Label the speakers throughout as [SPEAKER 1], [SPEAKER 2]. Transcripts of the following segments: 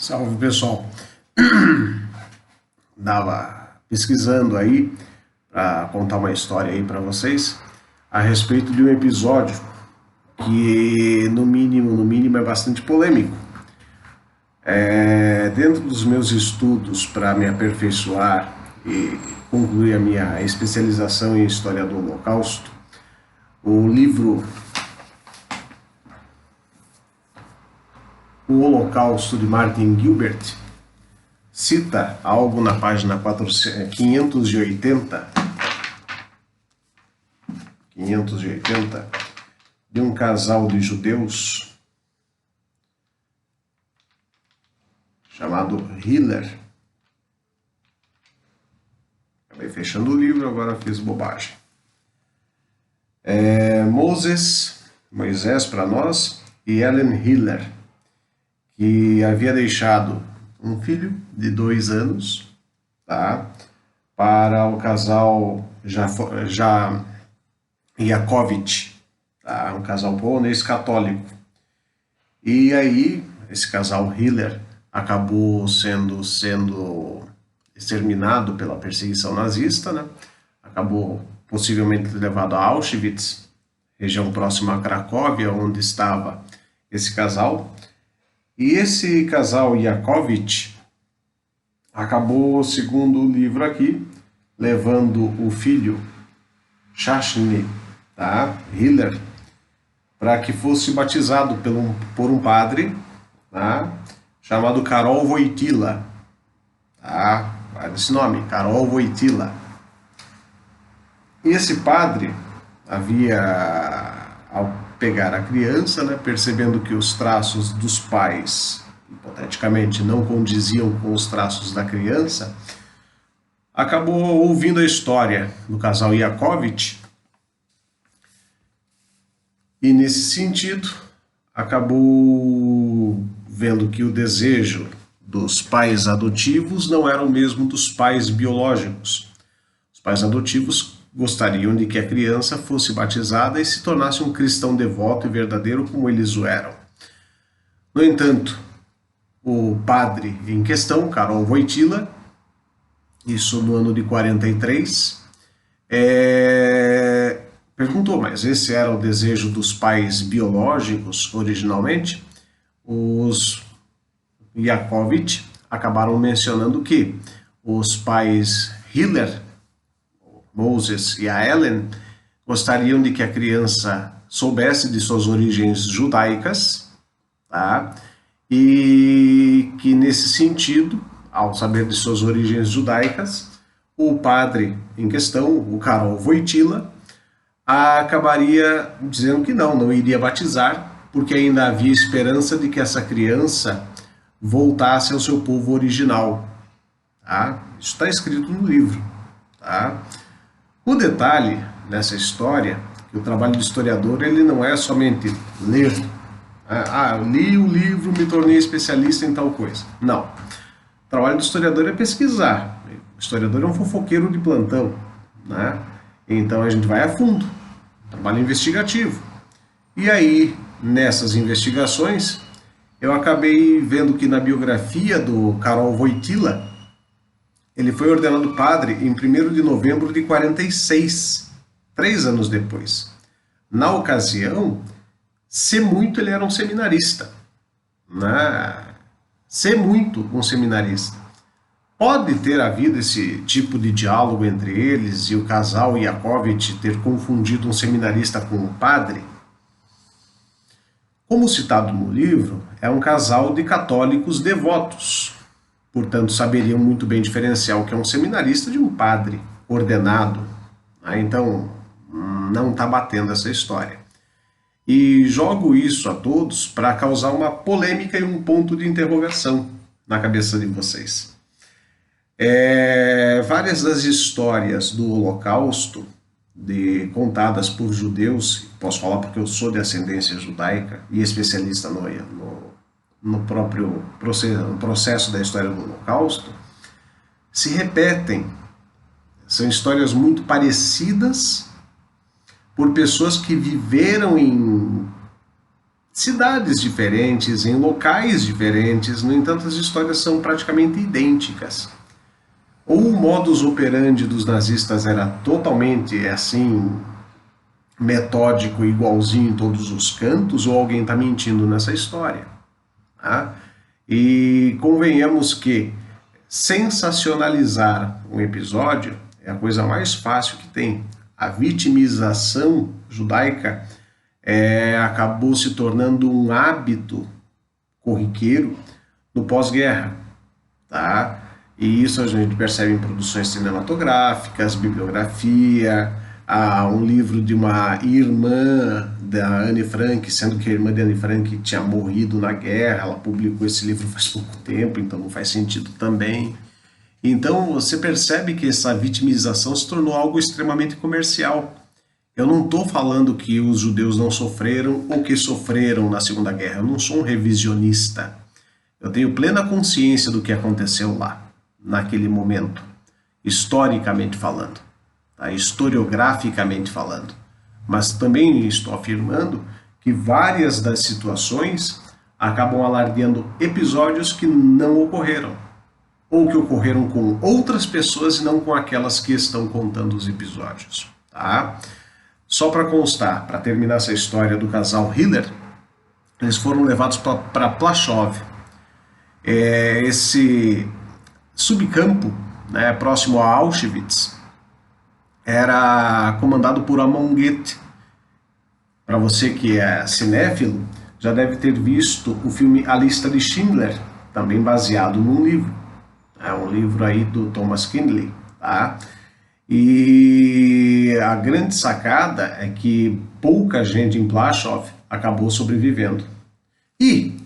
[SPEAKER 1] Salve, pessoal. Dava pesquisando aí para contar uma história aí para vocês a respeito de um episódio que no mínimo é bastante polêmico. Dentro dos meus estudos para me aperfeiçoar e concluir a minha especialização em História do Holocausto, o livro O Holocausto de Martin Gilbert cita algo na página 580 de um casal de judeus chamado Hiller. Acabei fechando o livro, agora fiz bobagem. Moisés para nós, e Ellen Hiller, que havia deixado um filho de 2 anos, tá, para o casal Jakovich, tá, um casal polonês católico. E aí, esse casal Hiller acabou sendo exterminado pela perseguição nazista, né? Acabou possivelmente levado a Auschwitz, região próxima a Cracóvia, onde estava esse casal. E esse casal Jakovich acabou, segundo o livro aqui, levando o filho Chashny, tá, Hiller, para que fosse batizado por um padre, tá, chamado Karol Wojtyla. Tá, vai desse nome, Karol Wojtyla. E esse padre havia, ao pegar a criança, né, percebendo que os traços dos pais, hipoteticamente, não condiziam com os traços da criança, acabou ouvindo a história do casal Jakovich e, nesse sentido, acabou vendo que o desejo dos pais adotivos não era o mesmo dos pais biológicos. Os pais adotivos gostariam de que a criança fosse batizada e se tornasse um cristão devoto e verdadeiro como eles o eram. No entanto, o padre em questão, Karol Wojtyla, isso no ano de 43, perguntou, mas esse era o desejo dos pais biológicos originalmente? Os Jakovich acabaram mencionando que os pais Hiller, Moses e a Ellen, gostariam de que a criança soubesse de suas origens judaicas, tá? E que, nesse sentido, ao saber de suas origens judaicas, o padre em questão, o Karol Wojtyla, acabaria dizendo que não iria batizar, porque ainda havia esperança de que essa criança voltasse ao seu povo original. Tá? Isso está escrito no livro. Tá? O detalhe nessa história, que o trabalho do historiador ele não é somente ler. Eu li o livro, me tornei especialista em tal coisa. Não. O trabalho do historiador é pesquisar. O historiador é um fofoqueiro de plantão, né? Então a gente vai a fundo. Trabalho investigativo. E aí, nessas investigações, eu acabei vendo que na biografia do Karol Wojtyla, ele foi ordenado padre em 1º de novembro de 46, 3 anos depois. Na ocasião, se muito, ele era um seminarista. Né? Se muito, um seminarista. Pode ter havido esse tipo de diálogo entre eles e o casal Jakovich ter confundido um seminarista com um padre? Como citado no livro, é um casal de católicos devotos. Portanto, saberiam muito bem diferenciar o que é um seminarista de um padre ordenado. Então, não está batendo essa história. E jogo isso a todos para causar uma polêmica e um ponto de interrogação na cabeça de vocês. Várias das histórias do Holocausto, contadas por judeus, posso falar porque eu sou de ascendência judaica e especialista no próprio processo da história do Holocausto, se repetem. São histórias muito parecidas por pessoas que viveram em cidades diferentes, em locais diferentes, no entanto as histórias são praticamente idênticas. Ou o modus operandi dos nazistas era totalmente assim, metódico, igualzinho em todos os cantos, ou alguém está mentindo nessa história. Tá? E convenhamos que sensacionalizar um episódio é a coisa mais fácil que tem. A vitimização judaica acabou se tornando um hábito corriqueiro no pós-guerra, tá? E isso a gente percebe em produções cinematográficas, bibliografia, um livro de uma irmã da Anne Frank, sendo que a irmã de Anne Frank tinha morrido na guerra, ela publicou esse livro faz pouco tempo, então não faz sentido também. Então você percebe que essa vitimização se tornou algo extremamente comercial. Eu não estou falando que os judeus não sofreram ou que sofreram na Segunda Guerra, eu não sou um revisionista. Eu tenho plena consciência do que aconteceu lá, naquele momento, historicamente falando, tá? Historiograficamente falando. Mas também estou afirmando que várias das situações acabam alardeando episódios que não ocorreram, ou que ocorreram com outras pessoas e não com aquelas que estão contando os episódios. Tá? Só para constar, para terminar essa história do casal Hiller, eles foram levados para Plaszow. Esse subcampo, né, próximo a Auschwitz, era comandado por Amon Goeth. Para você que é cinéfilo, já deve ter visto o filme A Lista de Schindler, também baseado num livro. É um livro aí do Thomas Kindley, tá? E a grande sacada é que pouca gente em Plaszow acabou sobrevivendo. E,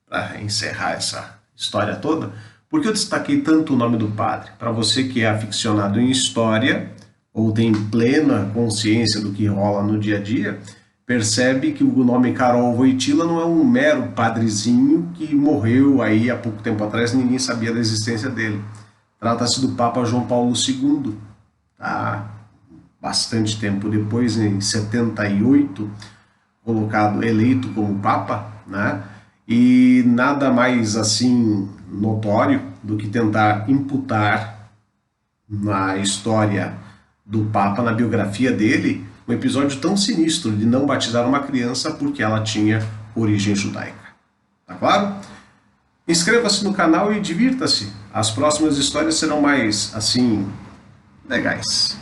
[SPEAKER 1] para encerrar essa história toda, por que eu destaquei tanto o nome do padre? Para você que é aficionado em história, ou tem plena consciência do que rola no dia a dia, percebe que o nome Karol Wojtyla não é um mero padrezinho que morreu aí há pouco tempo atrás, ninguém sabia da existência dele. Trata-se do Papa João Paulo II, tá? Bastante tempo depois, em 78, eleito como Papa, né? E nada mais assim notório do que tentar imputar na história do Papa, na biografia dele, um episódio tão sinistro de não batizar uma criança porque ela tinha origem judaica. Tá claro? Inscreva-se no canal e divirta-se. As próximas histórias serão mais, assim, legais.